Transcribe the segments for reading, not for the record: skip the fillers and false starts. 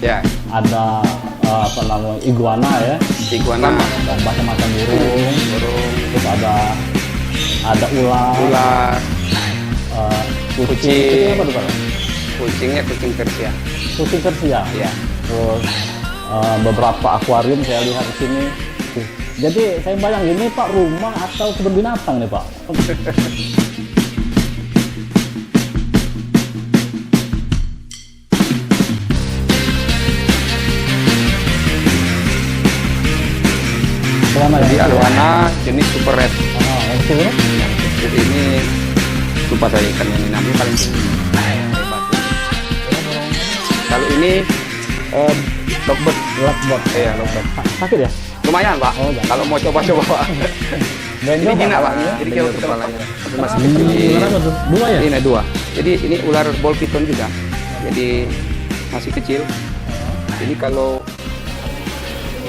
Ya, ada apa namanya iguana ya, iguana, macam-macam burung, terus ada ular, kucing, apa tuh Pak? kucingnya kucing Persia. Kucing Persia. Ya. Terus beberapa akuarium saya lihat di sini. Jadi saya bayangin ini Pak rumah atau kebun binatang nih Pak. Jadi arowana jenis super red. Oke. Jadi ini lupa saya ikan yang ini namanya paling tinggi. Kalau ini lovebird. Lovebird. Iya, lovebird. Sakit ya? Lumayan Pak. Oh, jangan. Kalau mau coba-coba Pak. Ini jinak Pak. Jadi kalau kepalanya tapi masih kecil. Dua ya? Ini dua. Jadi ini ular ball python juga. Jadi masih kecil. Jadi kalau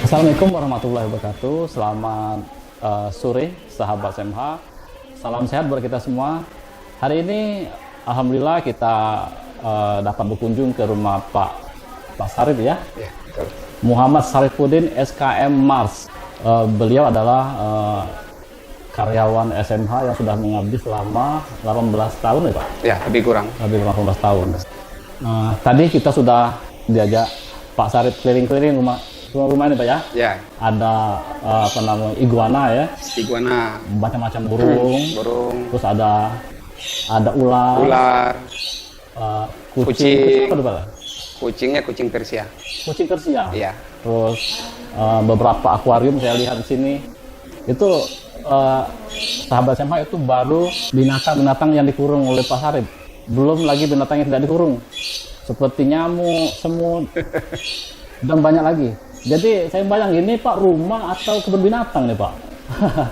Assalamualaikum warahmatullahi wabarakatuh. Selamat sore sahabat SMH. Salam sehat buat kita semua. Hari ini alhamdulillah kita dapat berkunjung ke rumah Pak Sarif ya. ya, betul. Muhammad Sarifuddin SKM Mars. Beliau adalah karyawan SMH yang sudah mengabdi selama 18 tahun ya Pak? Ya, lebih kurang. Lebih 18 tahun. Tadi kita sudah diajak Pak Sarif keliling-keliling rumah ini Pak ya? Ya, Ada apa namanya iguana ya, iguana, macam-macam burung, terus ada ular, kucing, apa tuh, Pak? kucingnya kucing Persia. Kucing Persia. Iya. Terus beberapa akuarium saya lihat di sini itu sahabat SMH itu baru binatang-binatang yang dikurung oleh Pak Sarif. Belum lagi binatang yang tidak dikurung, seperti nyamuk, semut, dan banyak lagi. Jadi saya bayang ini Pak rumah atau kebun binatang nih Pak.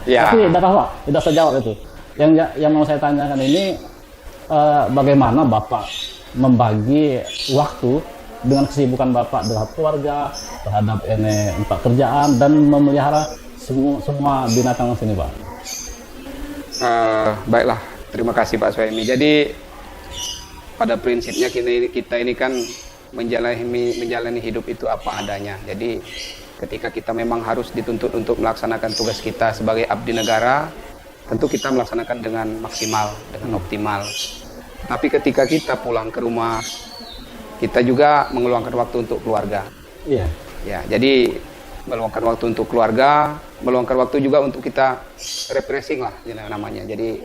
Ya. Tapi tidak apa, tidak saya jawab itu. Yang mau saya tanyakan ini bagaimana Bapak membagi waktu dengan kesibukan Bapak dengan keluarga terhadap ini tempat kerjaan dan memelihara semua binatang di sini Pak. Baiklah, terima kasih Pak Suhaimi. Jadi pada prinsipnya kita ini kan menjalani hidup itu apa adanya. Jadi ketika kita memang harus dituntut untuk melaksanakan tugas kita sebagai abdi negara, tentu kita melaksanakan dengan maksimal, dengan optimal. Tapi ketika kita pulang ke rumah, kita juga meluangkan waktu untuk keluarga. Iya. Ya, jadi meluangkan waktu untuk keluarga, meluangkan waktu juga untuk kita refreshing lah namanya. Jadi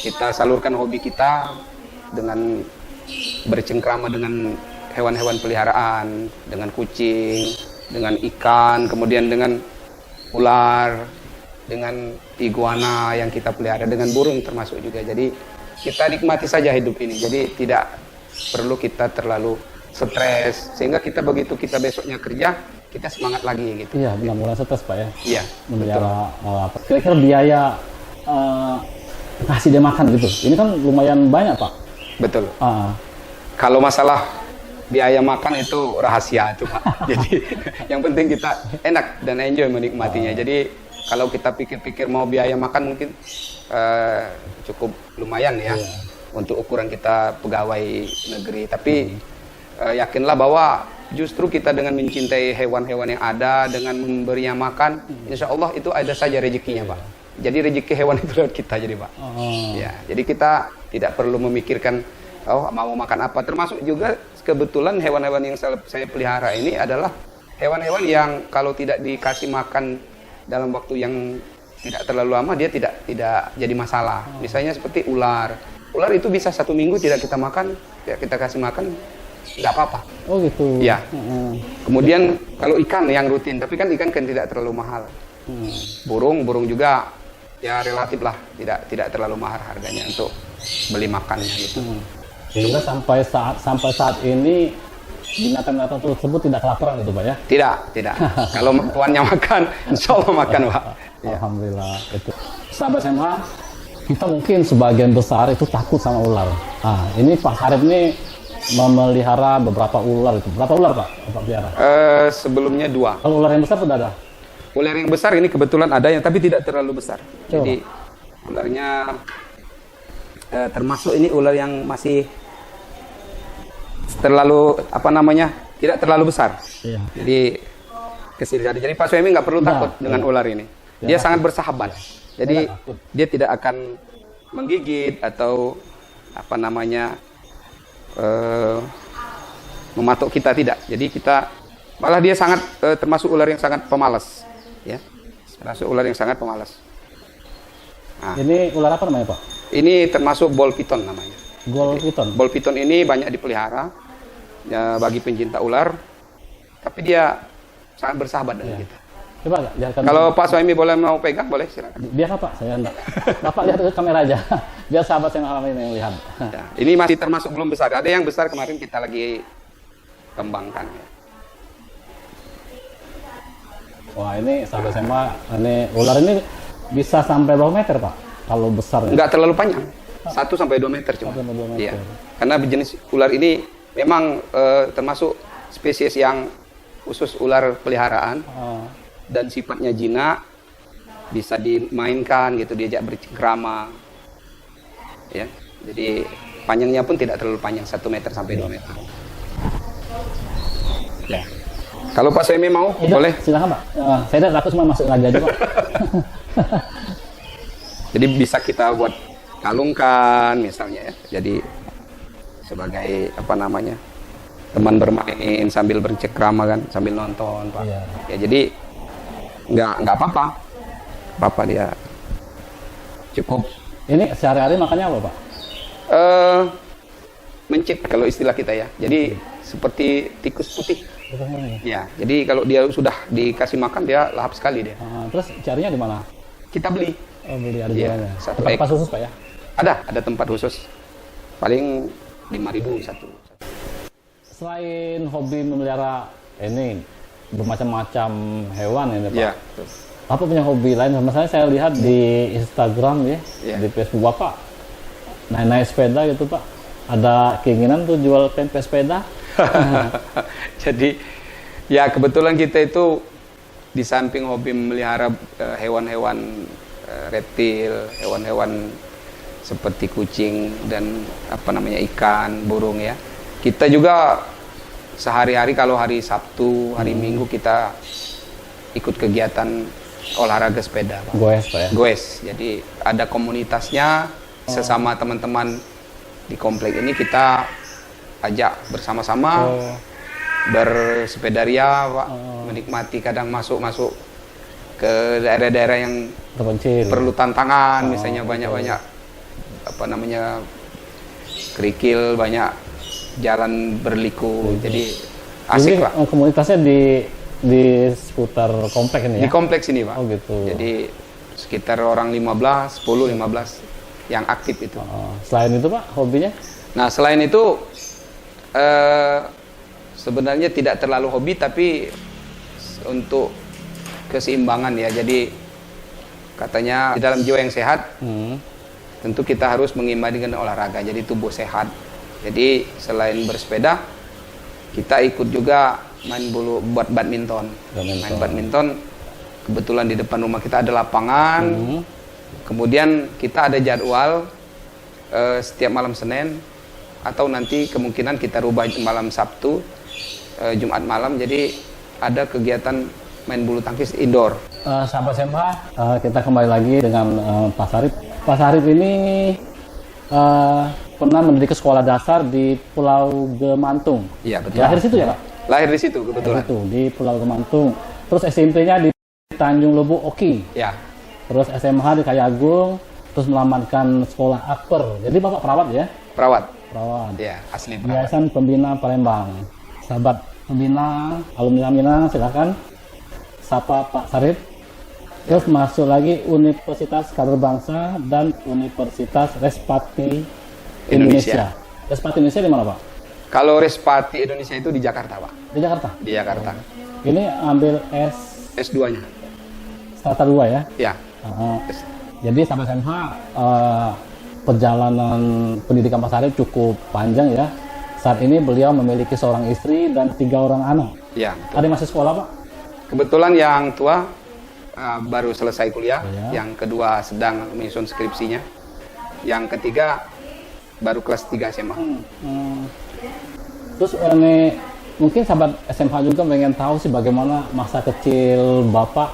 kita salurkan hobi kita dengan bercengkrama dengan hewan-hewan peliharaan, dengan kucing, dengan ikan, kemudian dengan ular, dengan iguana yang kita pelihara, dengan burung termasuk juga. Jadi kita nikmati saja hidup ini. Jadi tidak perlu kita terlalu stres, sehingga kita begitu kita besoknya kerja, kita semangat lagi gitu. Iya, benar mulai stres Pak ya. Iya. Memelihara kira-kira biaya kasih dia makan gitu. Ini kan lumayan banyak Pak. Betul. Kalau masalah biaya makan itu rahasia itu Pak. Jadi yang penting kita enak dan enjoy menikmatinya. Jadi kalau kita pikir-pikir mau biaya makan mungkin cukup lumayan ya untuk ukuran kita pegawai negeri. Tapi yakinlah bahwa justru kita dengan mencintai hewan-hewan yang ada, dengan memberinya makan, insya Allah itu ada saja rezekinya Pak. Jadi rezeki hewan itu lewat kita jadi Pak. Ya, jadi kita tidak perlu memikirkan mau makan apa. Termasuk juga kebetulan hewan-hewan yang saya pelihara ini adalah hewan-hewan yang kalau tidak dikasih makan dalam waktu yang tidak terlalu lama dia tidak jadi masalah. Misalnya seperti ular. Ular itu bisa 1 minggu tidak kita makan, ya kita kasih makan nggak apa-apa. Oh gitu. Ya. Kemudian kalau ikan yang rutin, tapi kan ikan kan tidak terlalu mahal. Burung juga ya relatif lah, tidak terlalu mahal harganya untuk beli makannya gitu. Sehingga sampai saat ini binatang-binatang tersebut tidak kelaparan gitu Pak ya? Tidak. Kalau tuannya makan, insya Allah makan Pak. Ya. Alhamdulillah. Itu. Sahabat SMH, kita mungkin sebagian besar itu takut sama ular. Ini Pak Sarif ini memelihara beberapa ular itu. Berapa ular Pak pelihara? Sebelumnya 2. Kalau ular yang besar sudah ada? Ular yang besar ini kebetulan ada yang tapi tidak terlalu besar. Coba. Jadi ularnya termasuk ini ular yang masih terlalu tidak terlalu besar. Iya. Jadi kecil saja. Jadi Pak Suemi nggak perlu takut dengan ular ini. Dia sangat bersahabat. Jadi dia tidak akan menggigit atau apa namanya mematuk kita, tidak. Jadi kita malah dia sangat termasuk ular yang sangat pemalas, ya. Termasuk ular yang sangat pemalas. Nah, Ini ular apa namanya, Pak? ini termasuk ball python namanya. Gold piton. Ball python ini banyak dipelihara ya, bagi pencinta ular, tapi dia sangat bersahabat dengan kita. Coba lihatkan. Kalau Pak Suhaimi boleh mau pegang, boleh silakan. Biar Pak, saya enggak. Bapak lihat ke kamera aja. Biar sahabat yang alami yang lihat. Ya, ini masih termasuk belum besar. Ada yang besar kemarin kita lagi kembangkan. Wah, ini sahabat SMA, ini ular ini bisa sampai berapa meter, Pak? Kalau besar. Enggak terlalu panjang. 1 sampai 2 meter cuma. 1 sampai 2 meter. Iya. Karena jenis ular ini memang termasuk spesies yang khusus ular peliharaan Oh. dan sifatnya jinak, bisa dimainkan gitu, diajak bercengkrama. Ya. Jadi panjangnya pun tidak terlalu panjang, 1 meter sampai 2 meter. Ya. Kalau Pak Suhaimi mau, boleh. Silakan, Pak. Saya tidak takut, cuma masuk lagi aja, Pak. Jadi bisa kita buat kalungkan misalnya ya. Jadi sebagai apa namanya, teman bermain sambil bercengkrama kan, sambil nonton, Pak. Iya. Ya jadi nggak apa-apa. Apa dia cukup Ini sehari-hari makannya apa, Pak? mencit kalau istilah kita ya. Jadi seperti tikus putih. Ya, jadi kalau dia sudah dikasih makan dia lahap sekali dia. Terus carinya di mana? Kita beli. Oh, beli ada Iya, jualnya. satu Tempat ek. pas khusus, Pak ya? Ada tempat khusus. Paling 5.000 satu. Selain hobi memelihara ini bermacam-macam hewan ini, Pak. Iya. Apa punya hobi lain? Misalnya saya lihat di Instagram ya, Iya. di Facebook Bapak naik sepeda gitu, Pak. Ada keinginan tuh jual tempe sepeda? Jadi ya kebetulan kita itu di samping hobi memelihara hewan-hewan reptil, hewan-hewan seperti kucing dan apa namanya ikan, burung ya. Kita juga sehari-hari kalau hari Sabtu, hari Minggu kita ikut kegiatan olahraga sepeda, Pak. Goes, Pak ya? Goes. Jadi ada komunitasnya, sesama teman-teman di komplek ini kita ajak bersama-sama bersepeda Pak, menikmati, kadang masuk ke daerah-daerah yang Terpencil. perlu tantangan, misalnya banyak-banyak apa namanya kerikil, banyak jalan berliku, jadi asik Ini Pak. komunitasnya di seputar komplek ini ya? Di kompleks ini Pak. Oh gitu. Jadi sekitar orang 15 yang aktif itu. Selain itu, Pak, hobinya? Nah selain itu sebenarnya tidak terlalu hobi, tapi untuk keseimbangan ya. Jadi katanya di dalam jiwa yang sehat tentu kita harus mengimbangi dengan olahraga, jadi tubuh sehat. Jadi selain bersepeda kita ikut juga buat badminton. Main badminton, kebetulan di depan rumah kita ada lapangan. Kemudian kita ada jadwal setiap malam Senin, atau nanti kemungkinan kita rubah malam Sabtu, Jumat malam. Jadi ada kegiatan main bulu tangkis indoor. Sahabat SMA, kita kembali lagi dengan Pak Sarip. Pak Sarip ini pernah mendidik ke sekolah dasar di Pulau Gemantung. Iya betul. Lahir situ ya, Pak? Lahir di situ kebetulan. Itu di Pulau Gemantung. Terus SMP-nya di Tanjung Lebu Oki. Ya. Terus SMH di Kayagung. Terus melamatkan sekolah Akper. Jadi Bapak perawat ya? Perawat. Perawat. Ya, asli perawat. Yayasan Pembina Palembang. Sahabat pembina, alumni silakan sapa Pak Sarip. Terus masuk lagi Universitas Kader Bangsa dan Universitas Respati Indonesia. Respati Indonesia di mana, Pak? Kalau Respati Indonesia itu di Jakarta, Pak. Di Jakarta. Di Jakarta. Ini ambil S2-nya. Strata 2 ya? Ya. Jadi sampai SMH perjalanan pendidikan Pak Sarip cukup panjang ya. Saat ini beliau memiliki seorang istri dan 3 orang anak. Ya. Ada yang masih sekolah, Pak? Kebetulan yang tua baru selesai kuliah, Ya. yang kedua sedang menyusun skripsinya, yang ketiga baru kelas 3 SMA. Terus ini Mungkin sahabat SMH juga pengen tahu sih bagaimana masa kecil Bapak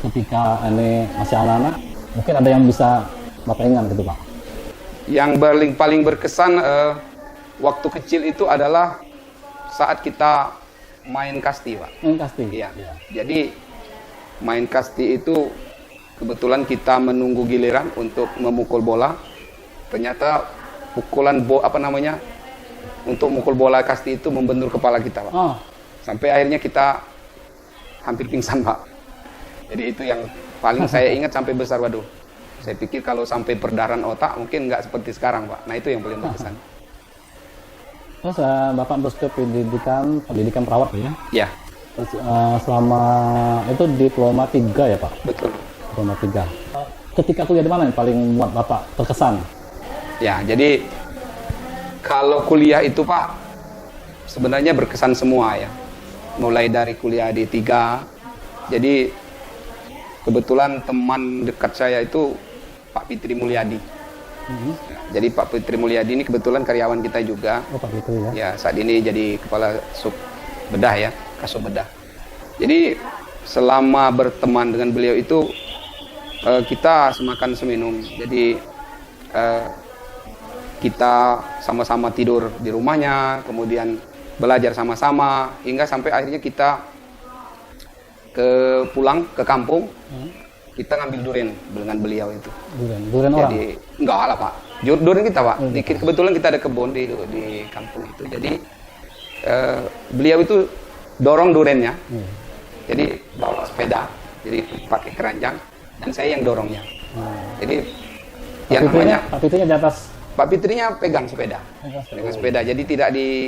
ketika ini masih anak-anak. Mungkin ada yang bisa Bapak ingat gitu Pak. Yang paling berkesan waktu kecil itu adalah saat kita main kasti, Pak. Main kasti? Iya. Jadi main kasti itu kebetulan kita menunggu giliran untuk memukul bola. Ternyata pukulan untuk mukul bola kasti itu membentur kepala kita, Pak. Oh. Sampai akhirnya kita hampir pingsan, Pak. Jadi itu yang paling saya ingat sampai besar, waduh. Saya pikir kalau sampai perdarahan otak mungkin nggak seperti sekarang, Pak. Nah itu yang paling berkesan. Terus Bapak terus ke pendidikan perawat ya? Ya, Terus, selama itu diploma 3 ya Pak? betul. Diploma 3. Ketika kuliah di mana yang paling buat Bapak terkesan? Ya, jadi kalau kuliah itu Pak, sebenarnya berkesan semua ya. Mulai dari kuliah di 3, jadi kebetulan teman dekat saya itu Pak Fitri Mulyadi. Ya, jadi Pak Fitri Mulyadi ini kebetulan karyawan kita juga. Oh Pak Fitri ya? Ya, saat ini jadi kepala sub bedah ya, kasub bedah. Jadi selama berteman dengan beliau itu kita semakan seminum. Jadi kita sama-sama tidur di rumahnya, kemudian belajar sama-sama hingga sampai akhirnya kita pulang ke kampung. Kita ngambil durian dengan beliau itu. Durian orang? Jadi enggak lah Pak, durian kita Pak. Kebetulan kita ada kebun di kampung itu. Jadi beliau itu dorong duriannya. Jadi bawa sepeda, jadi pakai keranjang dan saya yang dorongnya. Jadi yang namanya Pak Fitrinya di atas? Pak Fitrinya pegang sepeda. Pegang sepeda. Jadi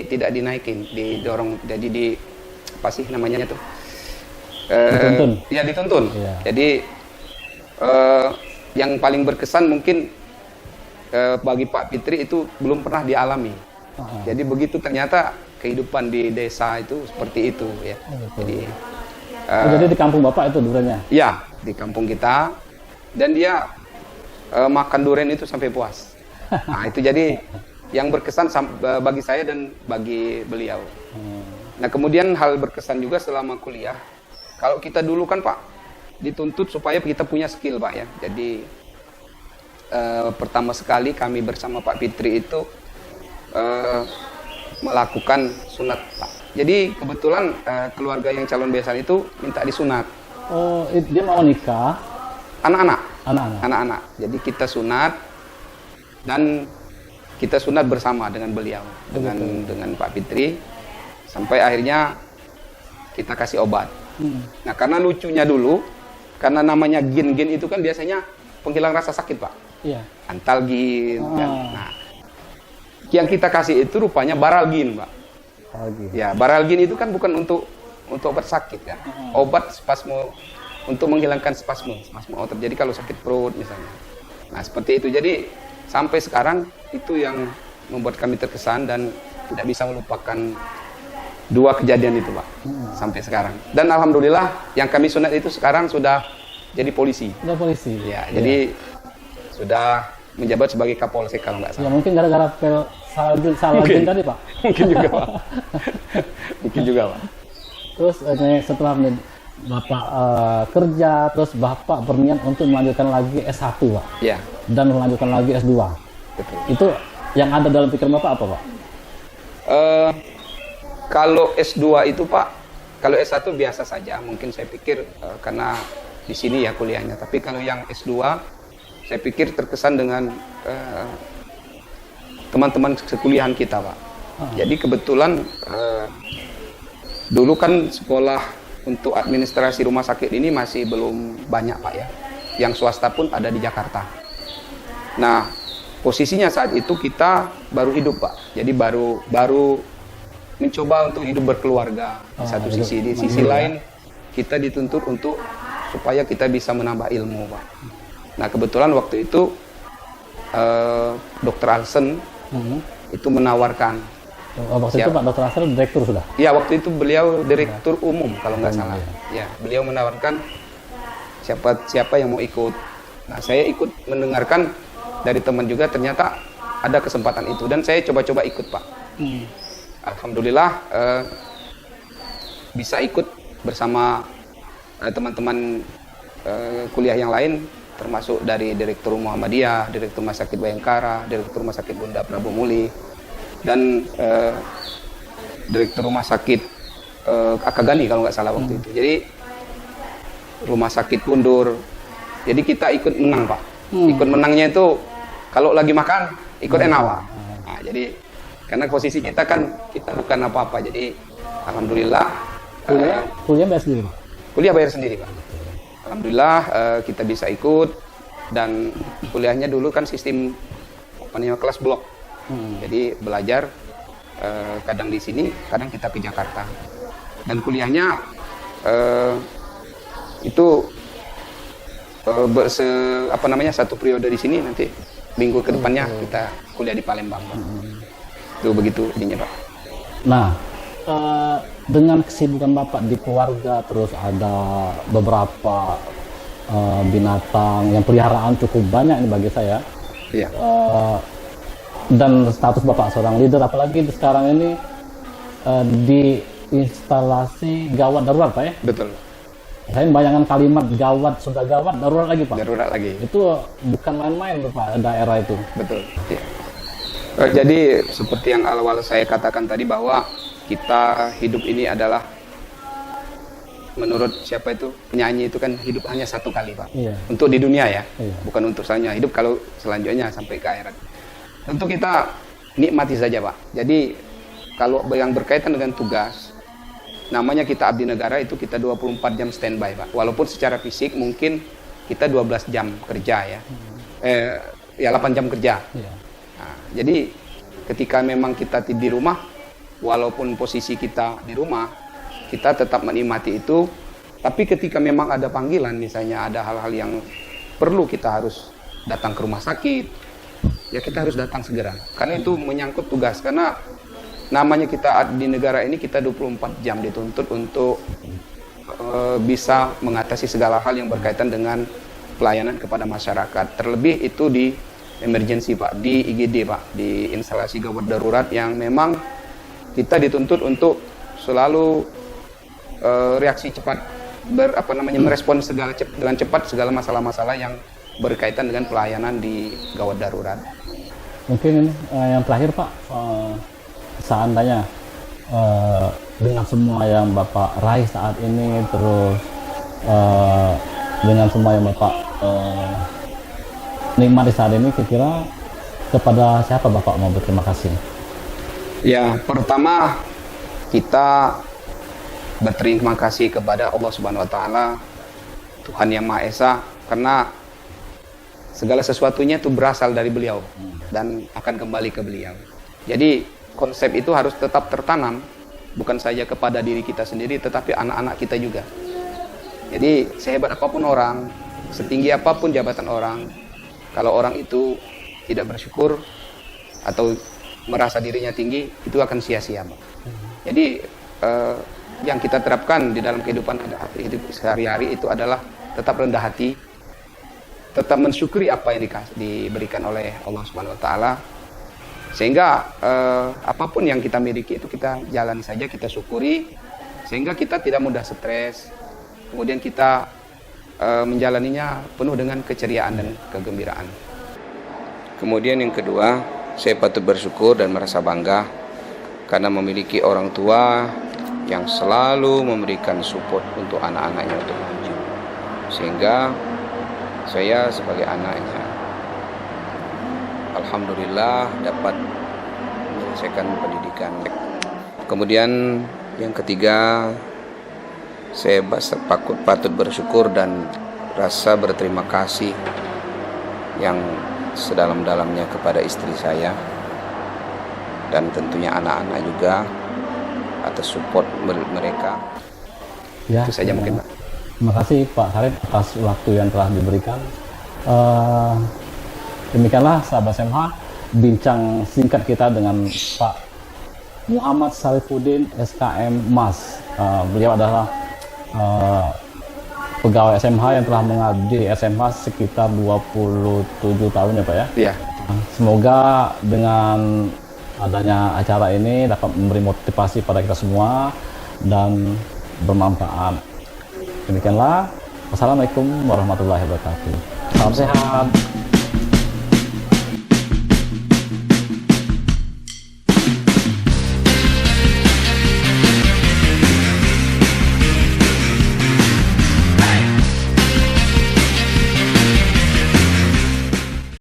tidak dinaikin, didorong. Jadi apa sih namanya tuh? Dituntun. Ya dituntun. Iya. Jadi yang paling berkesan mungkin bagi Pak Fitri itu belum pernah dialami. Jadi begitu ternyata kehidupan di desa itu seperti itu ya. Jadi di kampung Bapak itu duriannya? Ya, di kampung kita. Dan dia makan durian itu sampai puas. Nah itu jadi yang berkesan bagi saya dan bagi beliau. Nah kemudian hal berkesan juga selama kuliah. Kalau kita dulu kan Pak dituntut supaya kita punya skill Pak ya. Jadi pertama sekali kami bersama Pak Fitri itu melakukan sunat Pak. Jadi kebetulan keluarga yang calon besan itu minta disunat. Oh dia mau nikah? Anak-anak. Jadi kita sunat. Dan kita sunat bersama dengan beliau, dengan Pak Fitri, sampai akhirnya kita kasih obat. Nah karena lucunya dulu, karena namanya gin itu kan biasanya penghilang rasa sakit Pak. Iya. Antalgin. Kan. Nah, yang kita kasih itu rupanya baralgin Pak. Ya baralgin itu kan bukan untuk obat sakit kan, obat spasmo untuk menghilangkan spasmo otot. Jadi kalau sakit perut misalnya. Nah seperti itu. Jadi sampai sekarang itu yang membuat kami terkesan dan tidak bisa melupakan 2 kejadian itu Pak. Sampai sekarang. Dan alhamdulillah yang kami sunat itu sekarang sudah jadi polisi. Sudah polisi? Ya, jadi sudah menjabat sebagai Kapolsek kalau nggak salah. Ya mungkin gara-gara salah jin tadi Pak? Mungkin juga Pak. Mungkin juga Pak. Terus setelah Bapak kerja, terus Bapak berniat untuk melanjutkan lagi S1 Pak? Ya. Dan melanjutkan lagi S2. Betul. Itu yang ada dalam pikiran Bapak apa Pak? Kalau S2 itu Pak, kalau S1 biasa saja. Mungkin saya pikir karena di sini ya kuliahnya. Tapi kalau yang S2, saya pikir terkesan dengan teman-teman sekuliahan kita Pak. Jadi kebetulan dulu kan sekolah untuk administrasi rumah sakit ini masih belum banyak Pak ya. Yang swasta pun ada di Jakarta. Nah, posisinya saat itu kita baru hidup Pak. Jadi baru mencoba untuk hidup berkeluarga di satu sisi. Di sisi lain kita dituntut untuk supaya kita bisa menambah ilmu Pak. Nah, kebetulan waktu itu Dr. Alsen itu menawarkan. Waktu itu Pak Dr. Asel direktur sudah? Iya, waktu itu beliau direktur umum kalau nggak salah. Ya, beliau menawarkan siapa yang mau ikut. Nah, saya ikut mendengarkan dari teman juga, ternyata ada kesempatan itu dan saya coba-coba ikut Pak. Alhamdulillah bisa ikut bersama teman-teman kuliah yang lain, termasuk dari Direktur Muhammadiyah, Direktur Rumah Sakit Bayangkara, Direktur Rumah Sakit Bunda Prabu Muli, dan Direktur Rumah Sakit Akagali kalau nggak salah waktu itu. Jadi Rumah Sakit Kundur. Jadi kita ikut menang, Pak. Ikut menangnya itu kalau lagi makan ikut enak, Pak. Nah, jadi karena posisi kita kan kita bukan apa-apa, jadi alhamdulillah Kuliah bayar sendiri, Pak? kuliah bayar sendiri, Pak. Alhamdulillah kita bisa ikut, dan kuliahnya dulu kan sistem kelas blok. Jadi belajar kadang di sini, kadang kita ke Jakarta. Dan kuliahnya itu satu periode di sini, nanti minggu ke depannya kita kuliah di Palembang, Pak. Itu begitu ininya, Pak. Nah, dengan kesibukan Bapak di keluarga, terus ada beberapa binatang yang peliharaan cukup banyak ini bagi saya. Iya. Dan status Bapak seorang leader, apalagi sekarang ini di instalasi gawat darurat, Pak ya? Betul. Saya membayangkan kalimat gawat, sudah gawat, darurat lagi, Pak. Darurat lagi. Itu bukan main-main, Pak, daerah itu. Betul. Iya. Jadi seperti yang awal saya katakan tadi, bahwa kita hidup ini adalah, menurut siapa itu penyanyi itu kan, hidup hanya satu kali, Pak. Iya. Untuk di dunia ya, Iya. bukan untuk selanjutnya hidup, kalau selanjutnya sampai ke akhirat. Tentu kita nikmati saja, Pak. Jadi kalau yang berkaitan dengan tugas, namanya kita abdi negara, itu kita 24 jam standby, Pak. Walaupun secara fisik mungkin kita 12 jam kerja ya. 8 jam kerja. Iya. Nah, jadi ketika memang kita di rumah, walaupun posisi kita di rumah, kita tetap menikmati itu. Tapi ketika memang ada panggilan, misalnya ada hal-hal yang perlu kita harus datang ke rumah sakit, ya kita harus datang segera. Karena itu menyangkut tugas. Karena namanya kita di negara ini, kita 24 jam dituntut untuk bisa mengatasi segala hal yang berkaitan dengan pelayanan kepada masyarakat. Terlebih itu di emergency, Pak, di IGD, Pak, di instalasi gawat darurat, yang memang kita dituntut untuk selalu reaksi cepat, merespon dengan cepat segala masalah-masalah yang berkaitan dengan pelayanan di gawat darurat. Mungkin ini yang terakhir, Pak, seandainya dengan semua yang Bapak raih saat ini, terus dengan semua yang Bapak nikmati saat ini, kira-kira kepada siapa Bapak mau berterima kasih? Ya, pertama kita berterima kasih kepada Allah Subhanahu wa taala, Tuhan yang Maha Esa, karena segala sesuatunya itu berasal dari Beliau dan akan kembali ke Beliau. Jadi konsep itu harus tetap tertanam, bukan saja kepada diri kita sendiri, tetapi anak-anak kita juga. Jadi sehebat apapun orang, setinggi apapun jabatan orang, kalau orang itu tidak bersyukur atau merasa dirinya tinggi, itu akan sia-sia, Pak. Jadi yang kita terapkan di dalam kehidupan hidup sehari-hari itu adalah tetap rendah hati, tetap mensyukuri apa yang diberikan oleh Allah Subhanahu wa taala. Sehingga apapun yang kita miliki itu kita jalani saja, kita syukuri, sehingga kita tidak mudah stres. Kemudian kita menjalaninya penuh dengan keceriaan dan kegembiraan. Kemudian yang kedua, saya patut bersyukur dan merasa bangga karena memiliki orang tua yang selalu memberikan support untuk anak-anaknya untuk maju. Sehingga saya sebagai anaknya, alhamdulillah dapat menyelesaikan pendidikan. Kemudian yang ketiga, saya patut bersyukur dan rasa berterima kasih yang sedalam-dalamnya kepada istri saya dan tentunya anak-anak juga atas support mereka. Ya, itu saja mungkin, Pak. Terima kasih Pak Sarip atas waktu yang telah diberikan. Demikianlah sahabat SMH, bincang singkat kita dengan Pak Muhammad Sarifuddin SKM Mas. Beliau adalah pegawai SMH yang telah mengabdi SMH sekitar 27 tahun ya Pak ya? Iya. Semoga dengan adanya acara ini dapat memberi motivasi pada kita semua, dan bermanfaat. Demikianlah. Wassalamualaikum warahmatullahi wabarakatuh. Salam sehat.